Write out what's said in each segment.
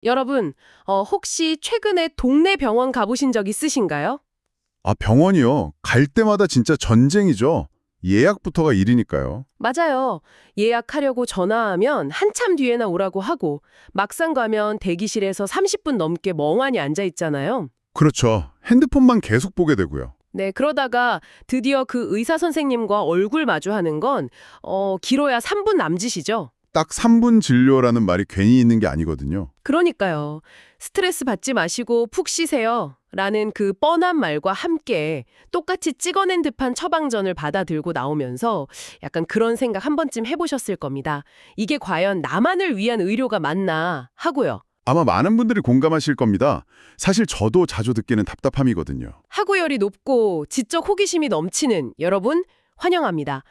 여러분, 혹시 최근에 동네 병원 가보신 적 있으신가요? 아, 병원이요? 갈 때마다 진짜 전쟁이죠. 예약부터가 일이니까요. 맞아요. 예약하려고 전화하면 한참 뒤에나 오라고 하고, 막상 가면 대기실에서 30분 넘게 멍하니 앉아 있잖아요. 그렇죠. 핸드폰만 계속 보게 되고요. 네, 그러다가 드디어 그 의사 선생님과 얼굴 마주하는 건, 길어야 3분 남짓이죠. 딱 3분 진료라는 말이 괜히 있는 게 아니거든요. 그러니까요. 스트레스 받지 마시고 푹 쉬세요. 라는 그 뻔한 말과 함께 똑같이 찍어낸 듯한 처방전을 받아들고 나오면서 약간 그런 생각 한 번쯤 해보셨을 겁니다. 이게 과연 나만을 위한 의료가 맞나 하고요. 아마 많은 분들이 공감하실 겁니다. 사실 저도 자주 느끼는 답답함이거든요. 하구열이 높고 지적 호기심이 넘치는 여러분 환영합니다.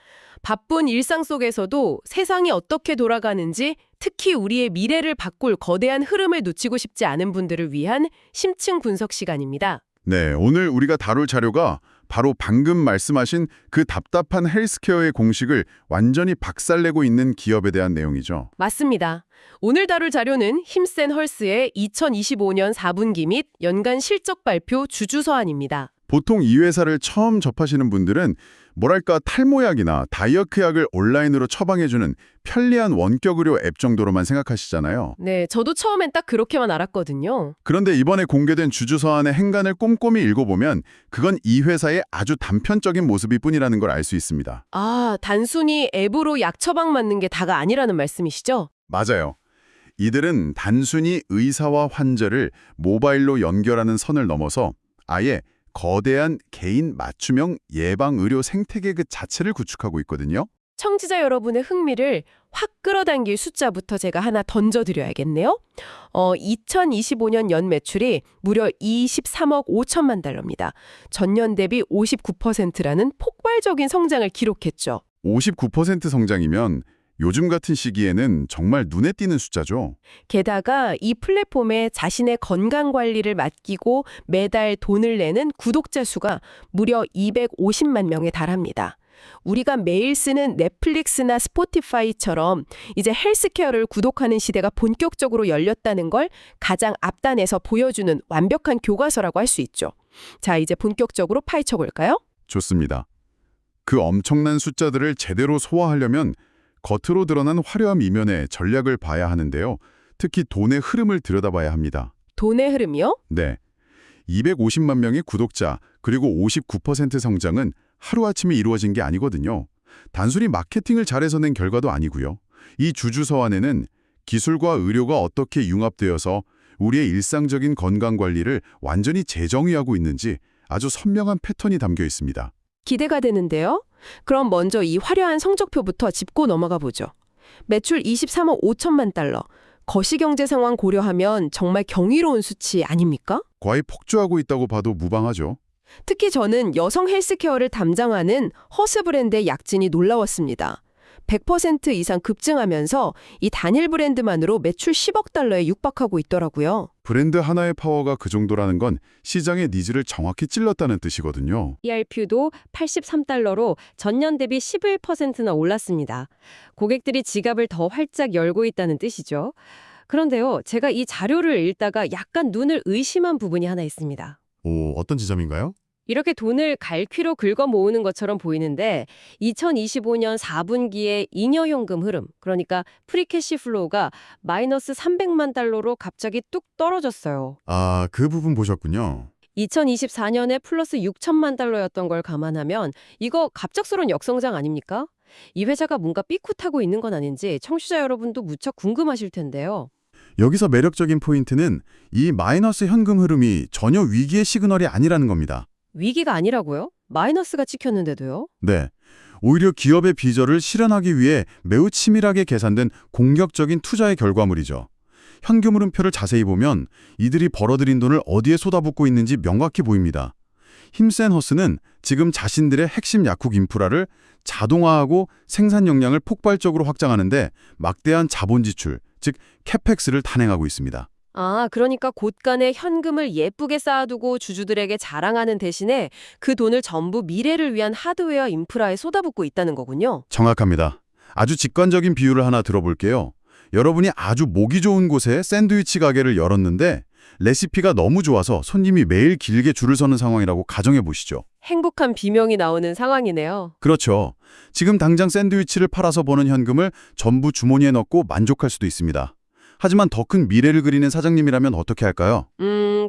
바쁜 일상 속에서도 세상이 어떻게 돌아가는지 특히 우리의 미래를 바꿀 거대한 흐름을 놓치고 싶지 않은 분들을 위한 심층 분석 시간입니다. 네, 오늘 우리가 다룰 자료가 바로 방금 말씀하신 그 답답한 헬스케어의 공식을 완전히 박살내고 있는 기업에 대한 내용이죠. 맞습니다. 오늘 다룰 자료는 힘센 헐스의 2025년 4분기 및 연간 실적 발표 주주서한입니다. 보통 이 회사를 처음 접하시는 분들은 뭐랄까 탈모약이나 다이어트 약을 온라인으로 처방해주는 편리한 원격 의료 앱 정도로만 생각하시잖아요. 네, 저도 처음엔 딱 그렇게만 알았거든요. 그런데 이번에 공개된 주주서한의 행간을 꼼꼼히 읽어보면 그건 이 회사의 아주 단편적인 모습일 뿐이라는 걸 알 수 있습니다. 아, 단순히 앱으로 약 처방 맞는 게 다가 아니라는 말씀이시죠? 맞아요. 이들은 단순히 의사와 환자를 모바일로 연결하는 선을 넘어서 아예 거대한 개인 맞춤형 예방의료 생태계 그 자체를 구축하고 있거든요. 청취자 여러분의 흥미를 확 끌어당길 숫자부터 제가 하나 던져드려야겠네요. 2025년 연 매출이 무려 23억 5천만 달러입니다. 전년 대비 59%라는 폭발적인 성장을 기록했죠. 59% 성장이면 요즘 같은 시기에는 정말 눈에 띄는 숫자죠. 게다가 이 플랫폼에 자신의 건강 관리를 맡기고 매달 돈을 내는 구독자 수가 무려 250만 명에 달합니다. 우리가 매일 쓰는 넷플릭스나 스포티파이처럼 이제 헬스케어를 구독하는 시대가 본격적으로 열렸다는 걸 가장 앞단에서 보여주는 완벽한 교과서라고 할 수 있죠. 자, 이제 본격적으로 파헤쳐 볼까요? 좋습니다. 그 엄청난 숫자들을 제대로 소화하려면 겉으로 드러난 화려한 이면의 전략을 봐야 하는데요. 특히 돈의 흐름을 들여다봐야 합니다. 돈의 흐름이요? 네. 250만 명의 구독자 그리고 59% 성장은 하루아침에 이루어진 게 아니거든요. 단순히 마케팅을 잘해서 낸 결과도 아니고요. 이 주주서한에는 기술과 의료가 어떻게 융합되어서 우리의 일상적인 건강관리를 완전히 재정의하고 있는지 아주 선명한 패턴이 담겨 있습니다. 기대가 되는데요. 그럼 먼저 이 화려한 성적표부터 짚고 넘어가 보죠. 매출 23억 5천만 달러. 거시경제 상황 고려하면 정말 경이로운 수치 아닙니까? 거의 폭주하고 있다고 봐도 무방하죠. 특히 저는 여성 헬스케어를 담당하는 허스 브랜드의 약진이 놀라웠습니다. 100% 이상 급증하면서 이 단일 브랜드만으로 매출 10억 달러에 육박하고 있더라고요. 브랜드 하나의 파워가 그 정도라는 건 시장의 니즈를 정확히 찔렀다는 뜻이거든요. ERP도 83달러로 전년 대비 11%나 올랐습니다. 고객들이 지갑을 더 활짝 열고 있다는 뜻이죠. 그런데요, 제가 이 자료를 읽다가 약간 눈을 의심한 부분이 하나 있습니다. 오, 어떤 지점인가요? 이렇게 돈을 갈퀴로 긁어 모으는 것처럼 보이는데 2025년 4분기의 잉여현금 흐름, 그러니까 프리캐시 플로우가 마이너스 300만 달러로 갑자기 뚝 떨어졌어요. 아, 그 부분 보셨군요. 2024년에 플러스 6천만 달러였던 걸 감안하면 이거 갑작스러운 역성장 아닙니까? 이 회사가 뭔가 삐끗하고 있는 건 아닌지 청취자 여러분도 무척 궁금하실 텐데요. 여기서 매력적인 포인트는 이 마이너스 현금 흐름이 전혀 위기의 시그널이 아니라는 겁니다. 위기가 아니라고요? 마이너스가 찍혔는데도요? 네. 오히려 기업의 비전을 실현하기 위해 매우 치밀하게 계산된 공격적인 투자의 결과물이죠. 현금 흐름표를 자세히 보면 이들이 벌어들인 돈을 어디에 쏟아붓고 있는지 명확히 보입니다. 힘센 허스는 지금 자신들의 핵심 약국 인프라를 자동화하고 생산 역량을 폭발적으로 확장하는데 막대한 자본 지출, 즉 캐펙스를 탄행하고 있습니다. 아, 그러니까 곳간에 현금을 예쁘게 쌓아두고 주주들에게 자랑하는 대신에 그 돈을 전부 미래를 위한 하드웨어 인프라에 쏟아붓고 있다는 거군요. 정확합니다. 아주 직관적인 비유를 하나 들어볼게요. 여러분이 아주 보기 좋은 곳에 샌드위치 가게를 열었는데 레시피가 너무 좋아서 손님이 매일 길게 줄을 서는 상황이라고 가정해 보시죠. 행복한 비명이 나오는 상황이네요. 그렇죠. 지금 당장 샌드위치를 팔아서 버는 현금을 전부 주머니에 넣고 만족할 수도 있습니다. 하지만 더 큰 미래를 그리는 사장님이라면 어떻게 할까요?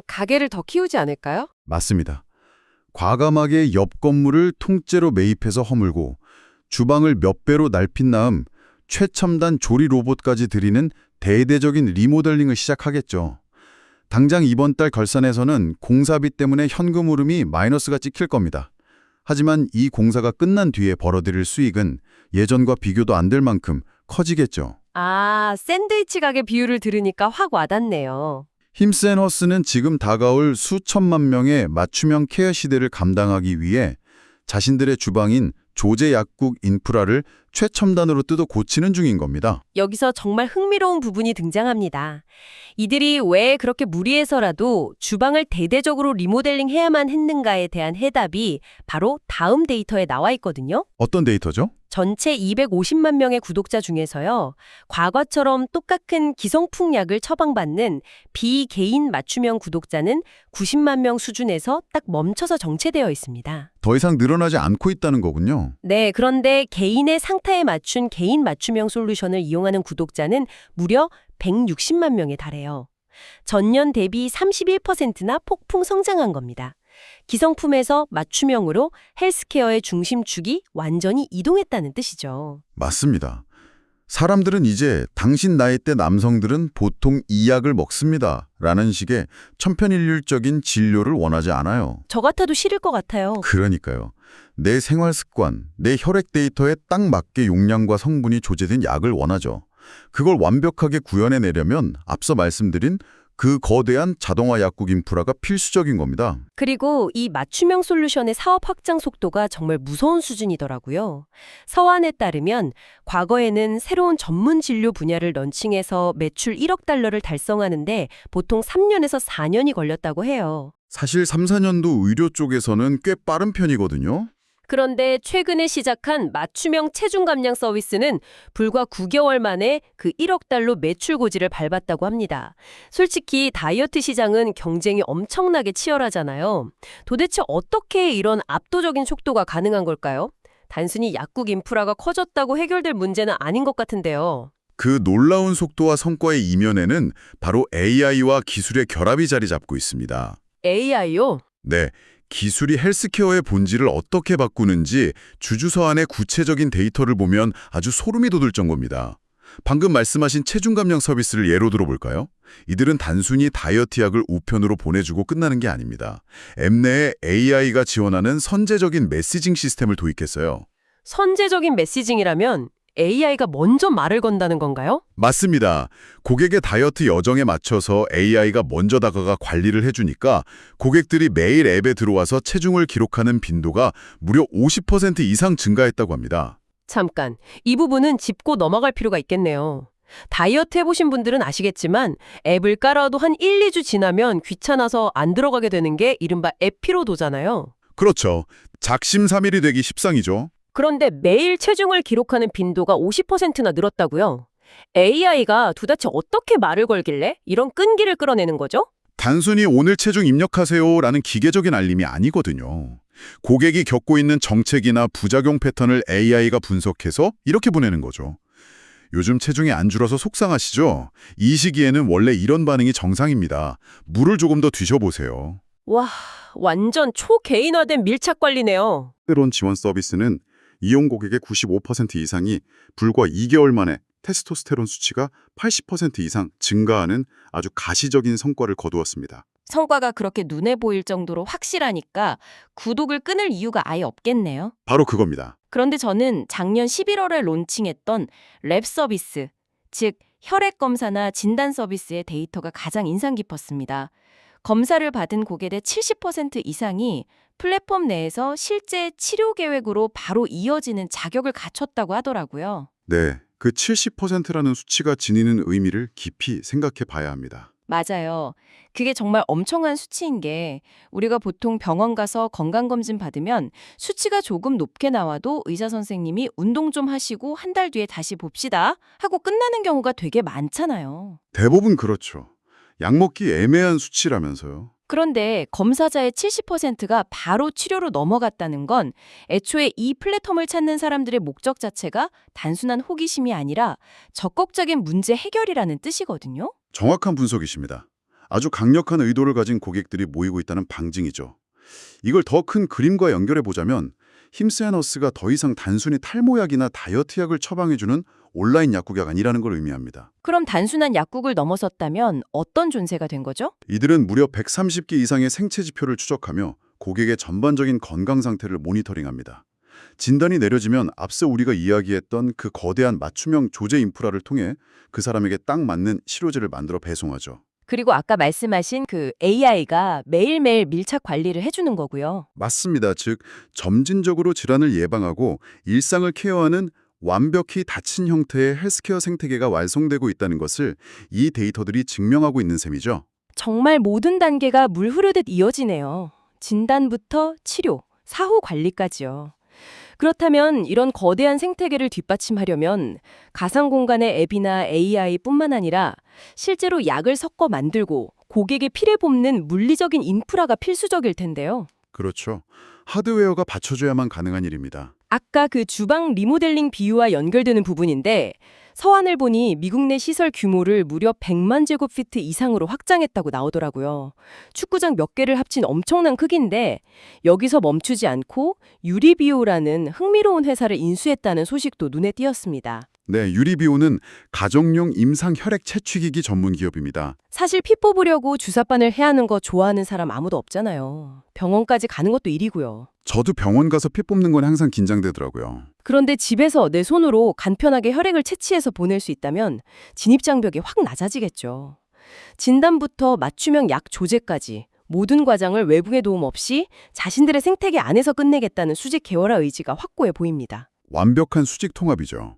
가게를 더 키우지 않을까요? 맞습니다. 과감하게 옆 건물을 통째로 매입해서 허물고 주방을 몇 배로 넓힌 다음 최첨단 조리 로봇까지 들이는 대대적인 리모델링을 시작하겠죠. 당장 이번 달 결산에서는 공사비 때문에 현금 흐름이 마이너스가 찍힐 겁니다. 하지만 이 공사가 끝난 뒤에 벌어들일 수익은 예전과 비교도 안 될 만큼 커지겠죠. 아, 샌드위치 가게 비율을 들으니까 확 와닿네요. 힘센 허스는 지금 다가올 수천만 명의 맞춤형 케어 시대를 감당하기 위해 자신들의 주방인 조제 약국 인프라를 최첨단으로 뜯어 고치는 중인 겁니다. 여기서 정말 흥미로운 부분이 등장합니다. 이들이 왜 그렇게 무리해서라도 주방을 대대적으로 리모델링 해야만 했는가에 대한 해답이 바로 다음 데이터에 나와 있거든요. 어떤 데이터죠? 전체 250만 명의 구독자 중에서요. 과거처럼 똑같은 기성풍약을 처방받는 비개인 맞춤형 구독자는 90만 명 수준에서 딱 멈춰서 정체되어 있습니다. 더 이상 늘어나지 않고 있다는 거군요. 네, 그런데 개인의 상태에 맞춘 개인 맞춤형 솔루션을 이용하는 구독자는 무려 160만 명에 달해요. 전년 대비 31%나 폭풍 성장한 겁니다. 기성품에서 맞춤형으로 헬스케어의 중심축이 완전히 이동했다는 뜻이죠. 맞습니다. 사람들은 이제 당신 나이 때 남성들은 보통 이 약을 먹습니다. 라는 식의 천편일률적인 진료를 원하지 않아요. 저 같아도 싫을 것 같아요. 그러니까요. 내 생활 습관, 내 혈액 데이터에 딱 맞게 용량과 성분이 조제된 약을 원하죠. 그걸 완벽하게 구현해내려면 앞서 말씀드린 그 거대한 자동화 약국 인프라가 필수적인 겁니다. 그리고 이 맞춤형 솔루션의 사업 확장 속도가 정말 무서운 수준이더라고요. 서한에 따르면 과거에는 새로운 전문 진료 분야를 런칭해서 매출 1억 달러를 달성하는데 보통 3년에서 4년이 걸렸다고 해요. 사실 3, 4년도 의료 쪽에서는 꽤 빠른 편이거든요. 그런데 최근에 시작한 맞춤형 체중 감량 서비스는 불과 9개월 만에 그 1억 달러 매출 고지를 밟았다고 합니다. 솔직히 다이어트 시장은 경쟁이 엄청나게 치열하잖아요. 도대체 어떻게 이런 압도적인 속도가 가능한 걸까요? 단순히 약국 인프라가 커졌다고 해결될 문제는 아닌 것 같은데요. 그 놀라운 속도와 성과의 이면에는 바로 AI와 기술의 결합이 자리 잡고 있습니다. AI요? 네. 기술이 헬스케어의 본질을 어떻게 바꾸는지 주주서 안의 구체적인 데이터를 보면 아주 소름이 돋을 정도입니다. 방금 말씀하신 체중 감량 서비스를 예로 들어볼까요? 이들은 단순히 다이어트 약을 우편으로 보내주고 끝나는 게 아닙니다. 앱 내에 AI가 지원하는 선제적인 메시징 시스템을 도입했어요. 선제적인 메시징이라면 AI가 먼저 말을 건다는 건가요? 맞습니다. 고객의 다이어트 여정에 맞춰서 AI가 먼저 다가가 관리를 해주니까 고객들이 매일 앱에 들어와서 체중을 기록하는 빈도가 무려 50% 이상 증가했다고 합니다. 잠깐, 이 부분은 짚고 넘어갈 필요가 있겠네요. 다이어트 해보신 분들은 아시겠지만 앱을 깔아도 한 1, 2주 지나면 귀찮아서 안 들어가게 되는 게 이른바 앱 피로도잖아요. 그렇죠. 작심삼일이 되기 십상이죠. 그런데 매일 체중을 기록하는 빈도가 50%나 늘었다고요? AI가 도대체 어떻게 말을 걸길래 이런 끈기를 끌어내는 거죠? 단순히 오늘 체중 입력하세요라는 기계적인 알림이 아니거든요. 고객이 겪고 있는 정책이나 부작용 패턴을 AI가 분석해서 이렇게 보내는 거죠. 요즘 체중이 안 줄어서 속상하시죠? 이 시기에는 원래 이런 반응이 정상입니다. 물을 조금 더 드셔보세요. 와, 완전 초개인화된 밀착 관리네요. 새로운 지원 서비스는 이용 고객의 95% 이상이 불과 2개월 만에 테스토스테론 수치가 80% 이상 증가하는 아주 가시적인 성과를 거두었습니다. 성과가 그렇게 눈에 보일 정도로 확실하니까 구독을 끊을 이유가 아예 없겠네요. 바로 그겁니다. 그런데 저는 작년 11월에 론칭했던 랩 서비스, 즉 혈액 검사나 진단 서비스의 데이터가 가장 인상 깊었습니다. 검사를 받은 고객의 70% 이상이 플랫폼 내에서 실제 치료 계획으로 바로 이어지는 자격을 갖췄다고 하더라고요. 네, 그 70%라는 수치가 지니는 의미를 깊이 생각해 봐야 합니다. 맞아요. 그게 정말 엄청난 수치인 게 우리가 보통 병원 가서 건강검진 받으면 수치가 조금 높게 나와도 의사 선생님이 운동 좀 하시고 한 달 뒤에 다시 봅시다 하고 끝나는 경우가 되게 많잖아요. 대부분 그렇죠. 약 먹기 애매한 수치라면서요. 그런데 검사자의 70%가 바로 치료로 넘어갔다는 건 애초에 이 플랫폼을 찾는 사람들의 목적 자체가 단순한 호기심이 아니라 적극적인 문제 해결이라는 뜻이거든요. 정확한 분석이십니다. 아주 강력한 의도를 가진 고객들이 모이고 있다는 방증이죠. 이걸 더 큰 그림과 연결해 보자면 힘스앤허스가 더 이상 단순히 탈모약이나 다이어트 약을 처방해주는 온라인 약국이 아니라는 걸 의미합니다. 그럼 단순한 약국을 넘어섰다면 어떤 존재가 된 거죠? 이들은 무려 130개 이상의 생체 지표를 추적하며 고객의 전반적인 건강 상태를 모니터링합니다. 진단이 내려지면 앞서 우리가 이야기했던 그 거대한 맞춤형 조제 인프라를 통해 그 사람에게 딱 맞는 치료제를 만들어 배송하죠. 그리고 아까 말씀하신 그 AI가 매일매일 밀착 관리를 해주는 거고요. 맞습니다. 즉, 점진적으로 질환을 예방하고 일상을 케어하는 완벽히 닫힌 형태의 헬스케어 생태계가 완성되고 있다는 것을 이 데이터들이 증명하고 있는 셈이죠. 정말 모든 단계가 물 흐르듯 이어지네요. 진단부터 치료, 사후 관리까지요. 그렇다면 이런 거대한 생태계를 뒷받침하려면 가상 공간의 앱이나 AI뿐만 아니라 실제로 약을 섞어 만들고 고객의 피를 뽑는 물리적인 인프라가 필수적일 텐데요. 그렇죠. 하드웨어가 받쳐줘야만 가능한 일입니다. 아까 그 주방 리모델링 비유와 연결되는 부분인데 서한을 보니 미국 내 시설 규모를 무려 100만 제곱피트 이상으로 확장했다고 나오더라고요. 축구장 몇 개를 합친 엄청난 크기인데 여기서 멈추지 않고 유리비오라는 흥미로운 회사를 인수했다는 소식도 눈에 띄었습니다. 네, 유리비오는 가정용 임상 혈액 채취기기 전문 기업입니다. 사실 피 뽑으려고 주사바늘 해야 하는 거 좋아하는 사람 아무도 없잖아요. 병원까지 가는 것도 일이고요. 저도 병원 가서 피 뽑는 건 항상 긴장되더라고요. 그런데 집에서 내 손으로 간편하게 혈액을 채취해서 보낼 수 있다면 진입장벽이 확 낮아지겠죠. 진단부터 맞춤형 약 조제까지 모든 과정을 외부의 도움 없이 자신들의 생태계 안에서 끝내겠다는 수직 개월화 의지가 확고해 보입니다. 완벽한 수직 통합이죠.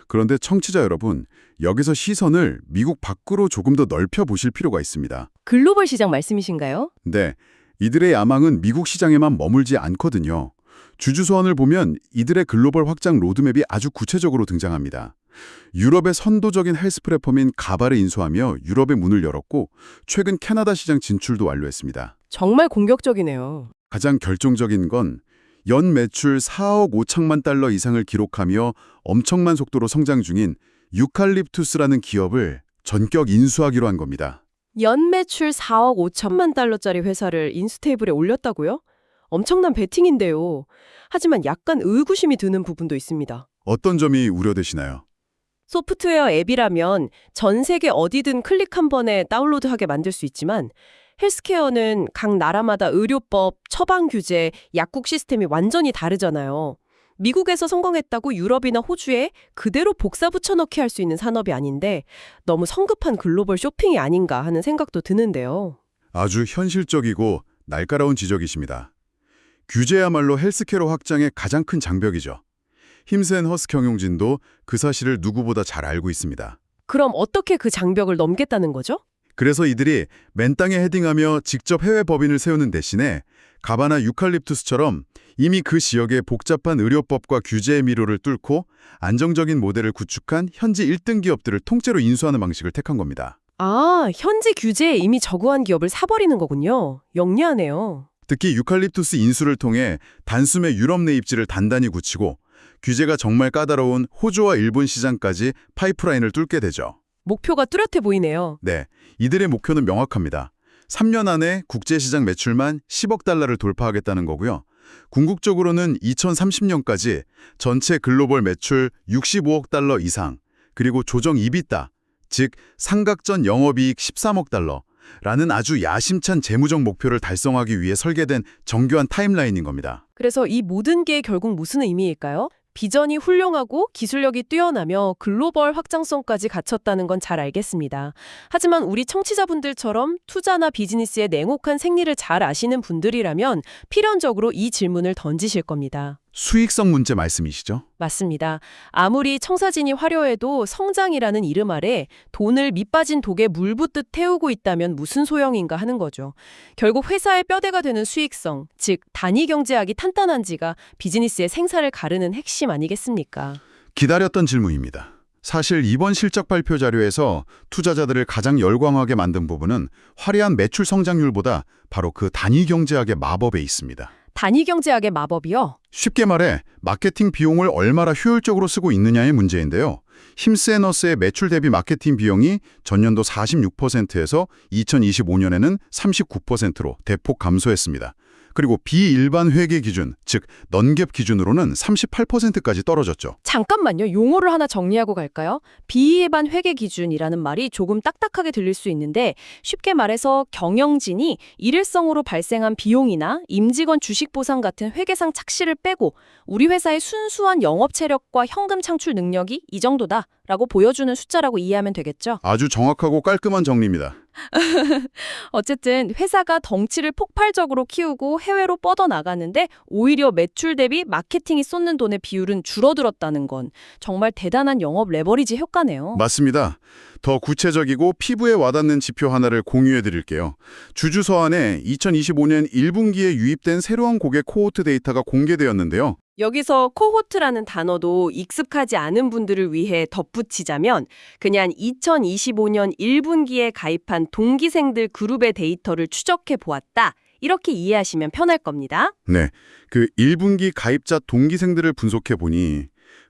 그런데 청취자 여러분, 여기서 시선을 미국 밖으로 조금 더 넓혀 보실 필요가 있습니다. 글로벌 시장 말씀이신가요? 네, 이들의 야망은 미국 시장에만 머물지 않거든요. 주주서원을 보면 이들의 글로벌 확장 로드맵이 아주 구체적으로 등장합니다. 유럽의 선도적인 헬스 플랫폼인 가바를 인수하며 유럽의 문을 열었고 최근 캐나다 시장 진출도 완료했습니다. 정말 공격적이네요. 가장 결정적인 건 연 매출 4억 5천만 달러 이상을 기록하며 엄청난 속도로 성장 중인 유칼립투스라는 기업을 전격 인수하기로 한 겁니다. 연 매출 4억 5천만 달러짜리 회사를 인수테이블에 올렸다고요? 엄청난 베팅인데요. 하지만 약간 의구심이 드는 부분도 있습니다. 어떤 점이 우려되시나요? 소프트웨어 앱이라면 전 세계 어디든 클릭 한 번에 다운로드하게 만들 수 있지만 헬스케어는 각 나라마다 의료법, 처방 규제, 약국 시스템이 완전히 다르잖아요. 미국에서 성공했다고 유럽이나 호주에 그대로 복사 붙여넣기 할 수 있는 산업이 아닌데 너무 성급한 글로벌 쇼핑이 아닌가 하는 생각도 드는데요. 아주 현실적이고 날카로운 지적이십니다. 규제야말로 헬스케어 확장의 가장 큰 장벽이죠. 힘스앤허스 경영진도 그 사실을 누구보다 잘 알고 있습니다. 그럼 어떻게 그 장벽을 넘겠다는 거죠? 그래서 이들이 맨땅에 헤딩하며 직접 해외 법인을 세우는 대신에 가바나 유칼립투스처럼 이미 그 지역의 복잡한 의료법과 규제의 미로를 뚫고 안정적인 모델을 구축한 현지 1등 기업들을 통째로 인수하는 방식을 택한 겁니다. 아, 현지 규제에 이미 적응한 기업을 사버리는 거군요. 영리하네요. 특히 유칼립투스 인수를 통해 단숨에 유럽 내 입지를 단단히 굳히고 규제가 정말 까다로운 호주와 일본 시장까지 파이프라인을 뚫게 되죠. 목표가 뚜렷해 보이네요. 네, 이들의 목표는 명확합니다. 3년 안에 국제시장 매출만 10억 달러를 돌파하겠다는 거고요. 궁극적으로는 2030년까지 전체 글로벌 매출 65억 달러 이상, 그리고 조정 EBITDA, 즉 상각전 영업이익 13억 달러라는 아주 야심찬 재무적 목표를 달성하기 위해 설계된 정교한 타임라인인 겁니다. 그래서 이 모든 게 결국 무슨 의미일까요? 비전이 훌륭하고 기술력이 뛰어나며 글로벌 확장성까지 갖췄다는 건 잘 알겠습니다. 하지만 우리 청취자분들처럼 투자나 비즈니스의 냉혹한 생리를 잘 아시는 분들이라면 필연적으로 이 질문을 던지실 겁니다. 수익성 문제 말씀이시죠? 맞습니다. 아무리 청사진이 화려해도 성장이라는 이름 아래 돈을 밑빠진 독에 물 붓듯 태우고 있다면 무슨 소용인가 하는 거죠. 결국 회사의 뼈대가 되는 수익성, 즉 단위 경제학이 탄탄한지가 비즈니스의 생사를 가르는 핵심 아니겠습니까? 기다렸던 질문입니다. 사실 이번 실적 발표 자료에서 투자자들을 가장 열광하게 만든 부분은 화려한 매출 성장률보다 바로 그 단위 경제학의 마법에 있습니다. 단위 경제학의 마법이요? 쉽게 말해 마케팅 비용을 얼마나 효율적으로 쓰고 있느냐의 문제인데요. 힘스앤허스의 매출 대비 마케팅 비용이 전년도 46%에서 2025년에는 39%로 대폭 감소했습니다. 그리고 비일반 회계 기준, 즉 넌갭 기준으로는 38%까지 떨어졌죠. 잠깐만요. 용어를 하나 정리하고 갈까요? 비일반 회계 기준이라는 말이 조금 딱딱하게 들릴 수 있는데 쉽게 말해서 경영진이 일회성으로 발생한 비용이나 임직원 주식 보상 같은 회계상 착시를 빼고 우리 회사의 순수한 영업 체력과 현금 창출 능력이 이 정도다라고 보여주는 숫자라고 이해하면 되겠죠? 아주 정확하고 깔끔한 정리입니다. 어쨌든 회사가 덩치를 폭발적으로 키우고 해외로 뻗어나가는데 오히려 매출 대비 마케팅이 쏟는 돈의 비율은 줄어들었다는 건 정말 대단한 영업 레버리지 효과네요. 맞습니다. 더 구체적이고 피부에 와닿는 지표 하나를 공유해 드릴게요. 주주서한에 2025년 1분기에 유입된 새로운 고객 코호트 데이터가 공개되었는데요. 여기서 코호트라는 단어도 익숙하지 않은 분들을 위해 덧붙이자면 그냥 2025년 1분기에 가입한 동기생들 그룹의 데이터를 추적해 보았다. 이렇게 이해하시면 편할 겁니다. 네, 그 1분기 가입자 동기생들을 분석해 보니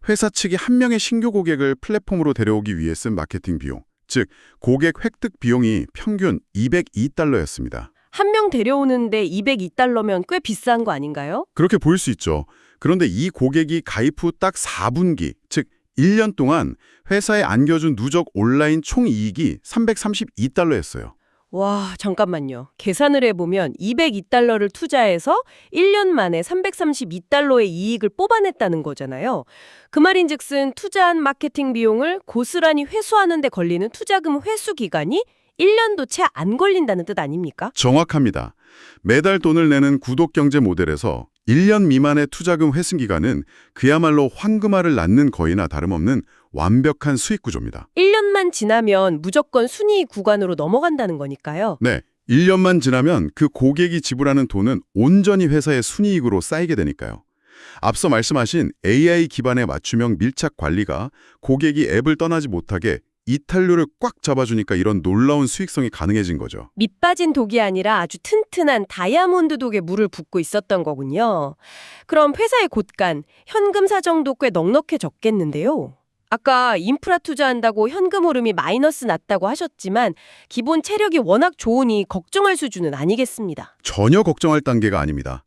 회사 측이 한 명의 신규 고객을 플랫폼으로 데려오기 위해 쓴 마케팅 비용, 즉 고객 획득 비용이 평균 $202였습니다. 한 명 데려오는데 $202면 꽤 비싼 거 아닌가요? 그렇게 보일 수 있죠. 그런데 이 고객이 가입 후 딱 4분기, 즉 1년 동안 회사에 안겨준 누적 온라인 총이익이 $332였어요. 와, 잠깐만요. 계산을 해보면 $202를 투자해서 1년 만에 $332의 이익을 뽑아냈다는 거잖아요. 그 말인즉슨 투자한 마케팅 비용을 고스란히 회수하는 데 걸리는 투자금 회수 기간이 1년도 채 안 걸린다는 뜻 아닙니까? 정확합니다. 매달 돈을 내는 구독 경제 모델에서 1년 미만의 투자금 회수 기간은 그야말로 황금알을 낳는 거이나 다름없는 완벽한 수익 구조입니다. 1년만 지나면 무조건 순이익 구간으로 넘어간다는 거니까요. 네, 1년만 지나면 그 고객이 지불하는 돈은 온전히 회사의 순이익으로 쌓이게 되니까요. 앞서 말씀하신 AI 기반의 맞춤형 밀착 관리가 고객이 앱을 떠나지 못하게 이탈률을 꽉 잡아주니까 이런 놀라운 수익성이 가능해진 거죠. 밑빠진 독이 아니라 아주 튼튼한 다이아몬드 독에 물을 붓고 있었던 거군요. 그럼 회사의 곳간, 현금 사정도 꽤 넉넉해졌겠는데요. 아까 인프라 투자한다고 현금 흐름이 마이너스 났다고 하셨지만 기본 체력이 워낙 좋으니 걱정할 수준은 아니겠습니다. 전혀 걱정할 단계가 아닙니다.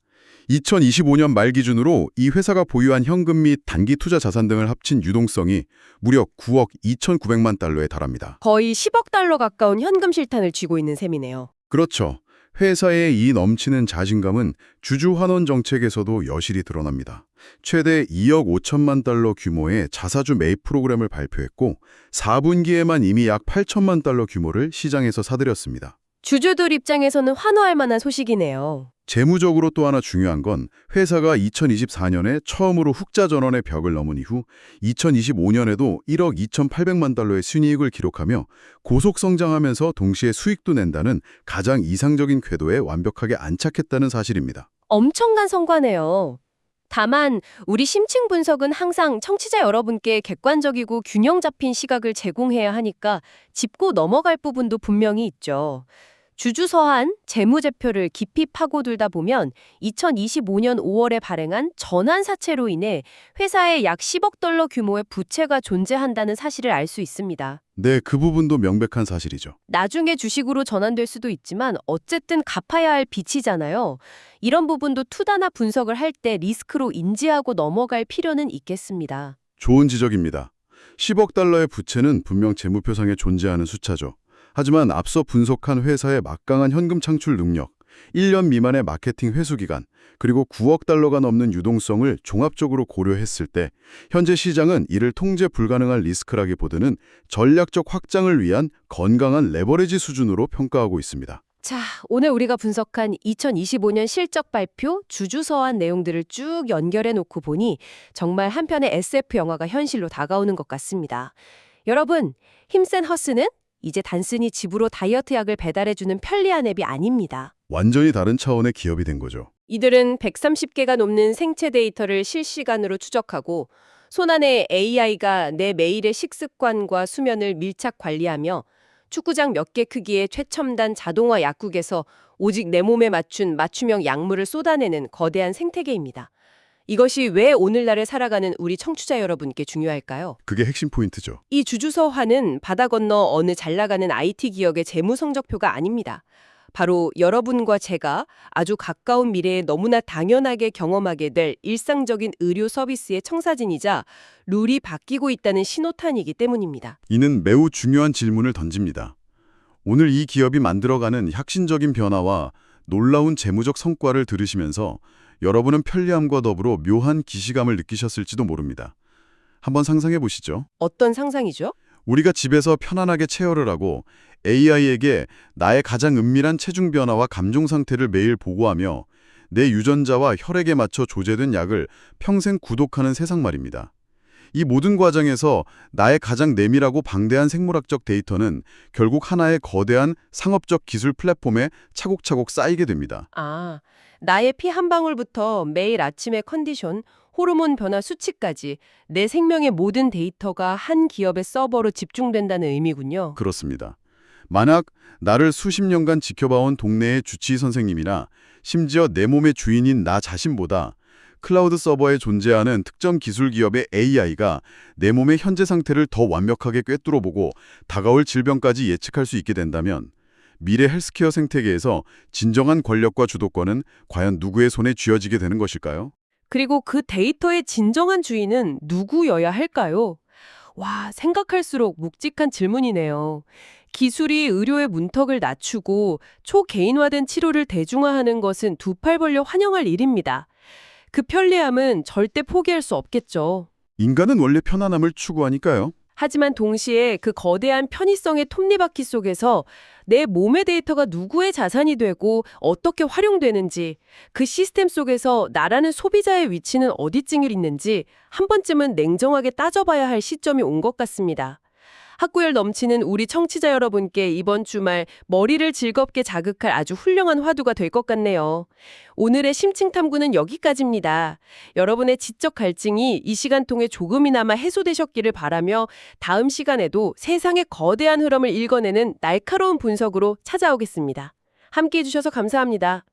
2025년 말 기준으로 이 회사가 보유한 현금 및 단기 투자 자산 등을 합친 유동성이 무려 9억 2,900만 달러에 달합니다. 거의 10억 달러 가까운 현금 실탄을 쥐고 있는 셈이네요. 그렇죠. 회사의 이 넘치는 자신감은 주주 환원 정책에서도 여실히 드러납니다. 최대 2억 5천만 달러 규모의 자사주 매입 프로그램을 발표했고 4분기에만 이미 약 8천만 달러 규모를 시장에서 사들였습니다. 주주들 입장에서는 환호할 만한 소식이네요. 재무적으로 또 하나 중요한 건 회사가 2024년에 처음으로 흑자 전환의 벽을 넘은 이후 2025년에도 1억 2,800만 달러의 순이익을 기록하며 고속 성장하면서 동시에 수익도 낸다는 가장 이상적인 궤도에 완벽하게 안착했다는 사실입니다. 엄청난 성과네요. 다만 우리 심층 분석은 항상 청취자 여러분께 객관적이고 균형 잡힌 시각을 제공해야 하니까 짚고 넘어갈 부분도 분명히 있죠. 주주서한, 재무제표를 깊이 파고들다 보면 2025년 5월에 발행한 전환사채로 인해 회사에 약 10억 달러 규모의 부채가 존재한다는 사실을 알 수 있습니다. 네, 그 부분도 명백한 사실이죠. 나중에 주식으로 전환될 수도 있지만 어쨌든 갚아야 할 빚이잖아요. 이런 부분도 투자나 분석을 할 때 리스크로 인지하고 넘어갈 필요는 있겠습니다. 좋은 지적입니다. 10억 달러의 부채는 분명 재무표상에 존재하는 숫자죠. 하지만 앞서 분석한 회사의 막강한 현금 창출 능력, 1년 미만의 마케팅 회수 기간, 그리고 9억 달러가 넘는 유동성을 종합적으로 고려했을 때 현재 시장은 이를 통제 불가능한 리스크라기보다는 전략적 확장을 위한 건강한 레버리지 수준으로 평가하고 있습니다. 자, 오늘 우리가 분석한 2025년 실적 발표, 주주서한 내용들을 쭉 연결해 놓고 보니 정말 한 편의 SF 영화가 현실로 다가오는 것 같습니다. 여러분, 힘센 허스는 이제 단순히 집으로 다이어트 약을 배달해주는 편리한 앱이 아닙니다. 완전히 다른 차원의 기업이 된 거죠. 이들은 130개가 넘는 생체 데이터를 실시간으로 추적하고 손안의 AI가 내 매일의 식습관과 수면을 밀착 관리하며 축구장 몇 개 크기의 최첨단 자동화 약국에서 오직 내 몸에 맞춘 맞춤형 약물을 쏟아내는 거대한 생태계입니다. 이것이 왜 오늘날을 살아가는 우리 청취자 여러분께 중요할까요? 그게 핵심 포인트죠. 이 주주서화는 바다 건너 어느 잘나가는 IT 기업의 재무 성적표가 아닙니다. 바로 여러분과 제가 아주 가까운 미래에 너무나 당연하게 경험하게 될 일상적인 의료 서비스의 청사진이자 룰이 바뀌고 있다는 신호탄이기 때문입니다. 이는 매우 중요한 질문을 던집니다. 오늘 이 기업이 만들어가는 혁신적인 변화와 놀라운 재무적 성과를 들으시면서 여러분은 편리함과 더불어 묘한 기시감을 느끼셨을지도 모릅니다. 한번 상상해 보시죠. 어떤 상상이죠? 우리가 집에서 편안하게 체열을 하고 AI에게 나의 가장 은밀한 체중 변화와 감정 상태를 매일 보고하며 내 유전자와 혈액에 맞춰 조제된 약을 평생 구독하는 세상 말입니다. 이 모든 과정에서 나의 가장 내밀하고 방대한 생물학적 데이터는 결국 하나의 거대한 상업적 기술 플랫폼에 차곡차곡 쌓이게 됩니다. 아, 나의 피 한 방울부터 매일 아침의 컨디션, 호르몬 변화 수치까지 내 생명의 모든 데이터가 한 기업의 서버로 집중된다는 의미군요. 그렇습니다. 만약 나를 수십 년간 지켜봐온 동네의 주치의 선생님이나 심지어 내 몸의 주인인 나 자신보다 클라우드 서버에 존재하는 특정 기술 기업의 AI가 내 몸의 현재 상태를 더 완벽하게 꿰뚫어보고 다가올 질병까지 예측할 수 있게 된다면 미래 헬스케어 생태계에서 진정한 권력과 주도권은 과연 누구의 손에 쥐어지게 되는 것일까요? 그리고 그 데이터의 진정한 주인은 누구여야 할까요? 와, 생각할수록 묵직한 질문이네요. 기술이 의료의 문턱을 낮추고 초개인화된 치료를 대중화하는 것은 두 팔 벌려 환영할 일입니다. 그 편리함은 절대 포기할 수 없겠죠. 인간은 원래 편안함을 추구하니까요. 하지만 동시에 그 거대한 편의성의 톱니바퀴 속에서 내 몸의 데이터가 누구의 자산이 되고 어떻게 활용되는지, 그 시스템 속에서 나라는 소비자의 위치는 어디쯤에 있는지 한 번쯤은 냉정하게 따져봐야 할 시점이 온 것 같습니다. 학구열 넘치는 우리 청취자 여러분께 이번 주말 머리를 즐겁게 자극할 아주 훌륭한 화두가 될 것 같네요. 오늘의 심층 탐구는 여기까지입니다. 여러분의 지적 갈증이 이 시간 통해 조금이나마 해소되셨기를 바라며 다음 시간에도 세상의 거대한 흐름을 읽어내는 날카로운 분석으로 찾아오겠습니다. 함께해 주셔서 감사합니다.